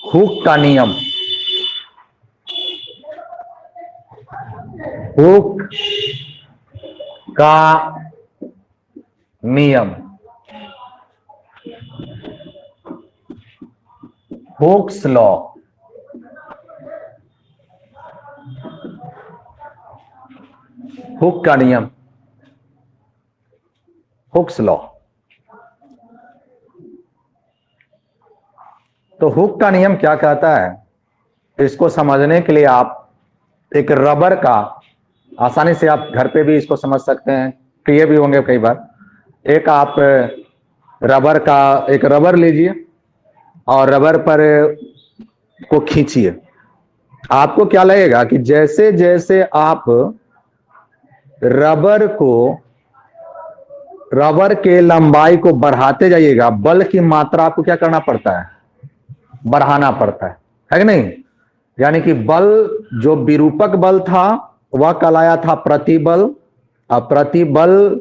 Hook का नियम, hook का नियम, हुक्स लॉ। हुक का नियम, हुक्स लॉ। तो हुक का नियम क्या कहता है, इसको समझने के लिए आप एक रबर का, आसानी से आप घर पे भी इसको समझ सकते हैं, किए भी होंगे कई बार। एक आप रबर का एक रबर लीजिए और रबर पर को खींचिए। आपको क्या लगेगा कि जैसे जैसे आप रबर को, रबर के लंबाई को बढ़ाते जाइएगा, बल की मात्रा आपको क्या करना पड़ता है, बढ़ाना पड़ता है कि नहीं। यानी कि बल, जो विरूपक बल था वह कहलाया था प्रतिबल, और प्रतिबल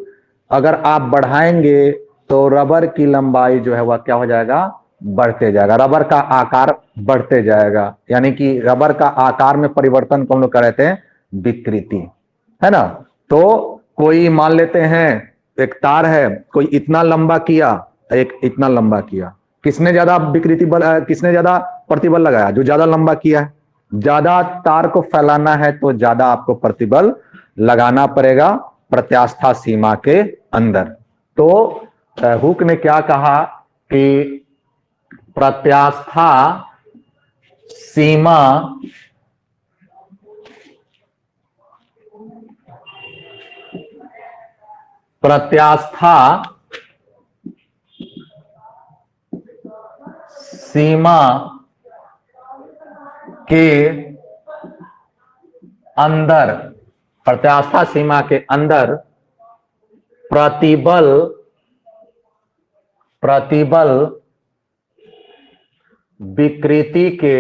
अगर आप बढ़ाएंगे तो रबर की लंबाई जो है वह क्या हो जाएगा, बढ़ते जाएगा, रबर का आकार बढ़ते जाएगा। यानी कि रबर का आकार में परिवर्तन को हम लोग कहते हैं विकृति, है ना। तो कोई मान लेते हैं एक तार है, कोई इतना लंबा किया, एक इतना लंबा किया, किसने ज्यादा विकृति बल, किसने ज्यादा प्रतिबल लगाया, जो ज्यादा लंबा किया है। ज्यादा तार को फैलाना है तो ज्यादा आपको प्रतिबल लगाना पड़ेगा प्रत्यास्था सीमा के अंदर। तो हुक ने क्या कहा कि प्रत्यास्था सीमा प्रत्यास्था सीमा के अंदर, प्रत्यास्था सीमा के अंदर प्रतिबल, प्रतिबल विकृति के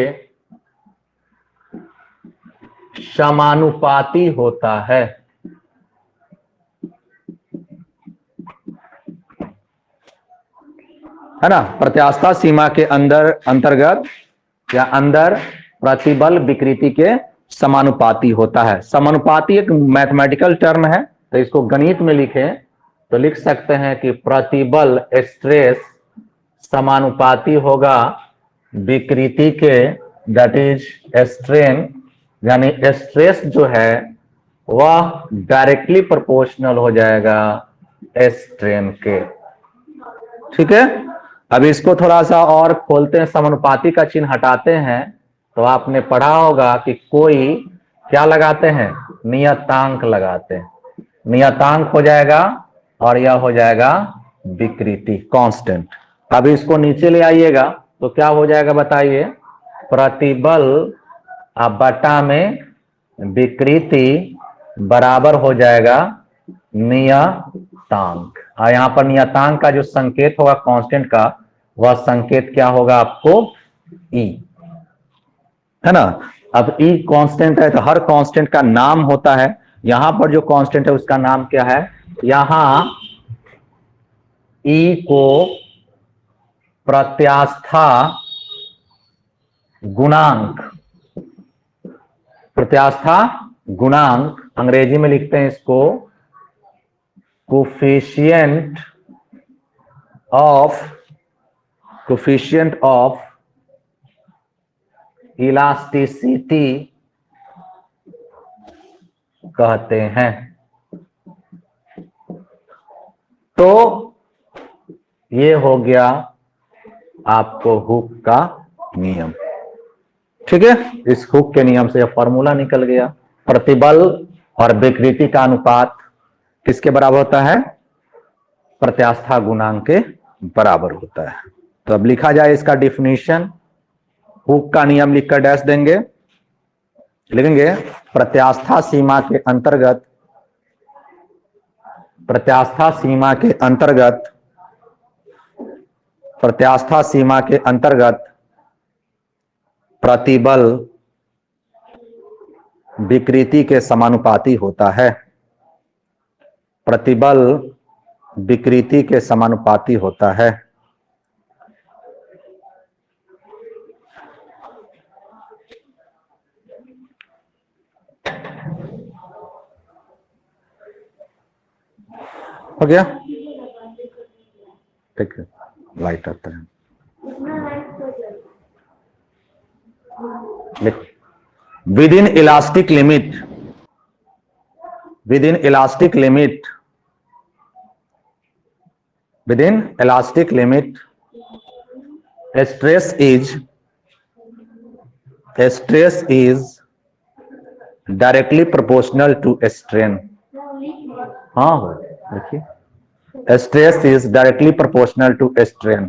समानुपाती होता है। है ना, प्रत्यास्था सीमा के अंदर, अंतर्गत या अंदर प्रतिबल विकृति के समानुपाती होता है। समानुपाती एक मैथमेटिकल टर्म है, तो इसको गणित में लिखें तो लिख सकते हैं कि प्रतिबल स्ट्रेस समानुपाती होगा विकृति के, दैट इज स्ट्रेन, यानी स्ट्रेस जो है वह डायरेक्टली प्रोपोर्शनल हो जाएगा स्ट्रेन के। ठीक है, अब इसको थोड़ा सा और खोलते हैं, समानुपाती का चिन्ह हटाते हैं। तो आपने पढ़ा होगा कि कोई क्या लगाते हैं, नियतांक लगाते हैं, नियतांक हो जाएगा और यह हो जाएगा विकृति, कांस्टेंट। अब इसको नीचे ले आइएगा तो क्या हो जाएगा बताइए, प्रतिबल बटा में विकृति बराबर हो जाएगा नियतांक। और यहां पर नियतांक का जो संकेत होगा कांस्टेंट का, वह संकेत क्या होगा आपको, ई, है ना। अब ई कांस्टेंट है तो हर कांस्टेंट का नाम होता है। यहां पर जो कांस्टेंट है उसका नाम क्या है, यहां ई को प्रत्यास्था गुणांक, प्रत्यास्था गुणांक अंग्रेजी में लिखते हैं इसको coefficient of, coefficient of elasticity कहते हैं। तो ये हो गया आपको हुक का नियम। ठीक है, इस हुक के नियम से यह फॉर्मूला निकल गया, प्रतिबल और विकृति का अनुपात किसके बराबर होता है, प्रत्यास्था गुणांक के बराबर होता है। तो अब लिखा जाए इसका डिफिनीशन, हुक का नियम लिखकर डैश देंगे, लिखेंगे प्रत्यास्था सीमा के अंतर्गत, प्रत्यास्था सीमा के अंतर्गत, प्रत्यास्था सीमा के अंतर्गत प्रतिबल विकृति के समानुपाती होता है, प्रतिबल विकृति के समानुपाती होता है। हो गया, ठीक है, लाइट आता है। With in elastic limit, within elastic limit, within elastic limit, stress is directly proportional to strain। हाँ देखिए, stress is directly proportional to strain।